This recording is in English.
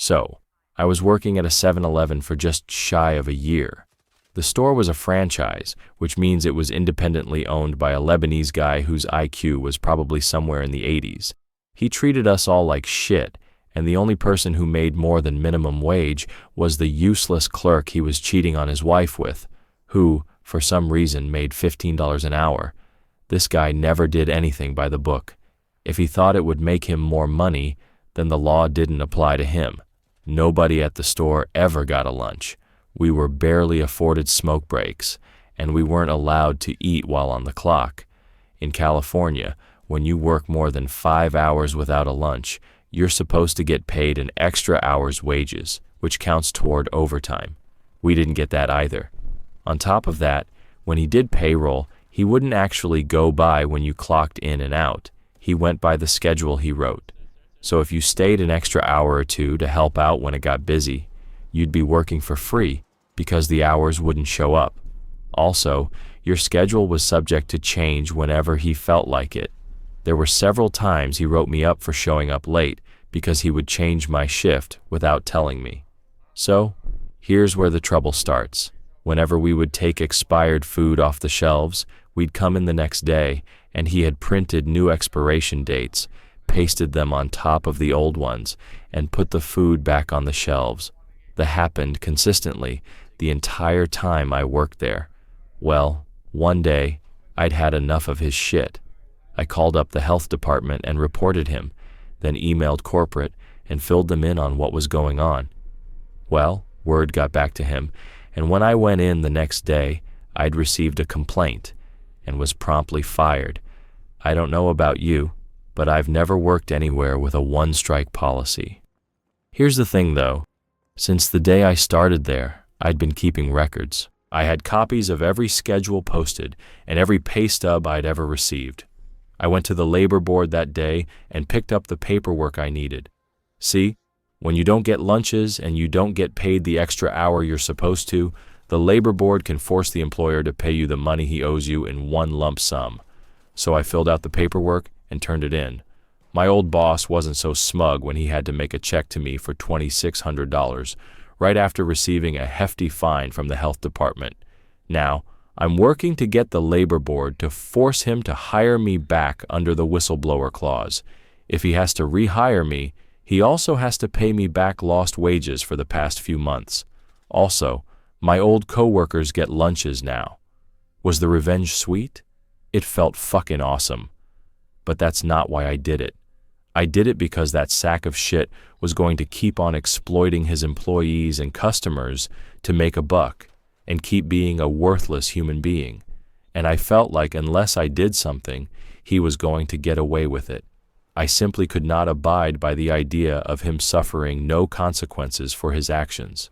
So, I was working at a 7-Eleven for just shy of a year. The store was a franchise, which means it was independently owned by a Lebanese guy whose IQ was probably somewhere in the 80s. He treated us all like shit, and the only person who made more than minimum wage was the useless clerk he was cheating on his wife with, who, for some reason, made $15 an hour. This guy never did anything by the book. If he thought it would make him more money, then the law didn't apply to him. Nobody at the store ever got a lunch. We were barely afforded smoke breaks, and we weren't allowed to eat while on the clock. In California, when you work more than 5 hours without a lunch, you're supposed to get paid an extra hour's wages, which counts toward overtime. We didn't get that either. On top of that, when he did payroll, he wouldn't actually go by when you clocked in and out. He went by the schedule he wrote. So if you stayed an extra hour or two to help out when it got busy, you'd be working for free because the hours wouldn't show up. Also, your schedule was subject to change whenever he felt like it. There were several times he wrote me up for showing up late because he would change my shift without telling me. So, here's where the trouble starts. Whenever we would take expired food off the shelves, we'd come in the next day, and he had printed new expiration dates, pasted them on top of the old ones, and put the food back on the shelves. That happened consistently the entire time I worked there. Well, one day, I'd had enough of his shit. I called up the health department and reported him, then emailed corporate and filled them in on what was going on. Well, word got back to him, and when I went in the next day, I'd received a complaint and was promptly fired. I don't know about you, but I've never worked anywhere with a one-strike policy. Here's the thing, though. Since the day I started there, I'd been keeping records. I had copies of every schedule posted and every pay stub I'd ever received. I went to the labor board that day and picked up the paperwork I needed. See, when you don't get lunches and you don't get paid the extra hour you're supposed to, the labor board can force the employer to pay you the money he owes you in one lump sum. So I filled out the paperwork and turned it in. My old boss wasn't so smug when he had to make a check to me for $2,600 right after receiving a hefty fine from the health department. Now, I'm working to get the labor board to force him to hire me back under the whistleblower clause. If he has to rehire me, he also has to pay me back lost wages for the past few months. Also, my old coworkers get lunches now. Was the revenge sweet? It felt fucking awesome. But that's not why I did it. I did it because that sack of shit was going to keep on exploiting his employees and customers to make a buck and keep being a worthless human being. And I felt like unless I did something, he was going to get away with it. I simply could not abide by the idea of him suffering no consequences for his actions.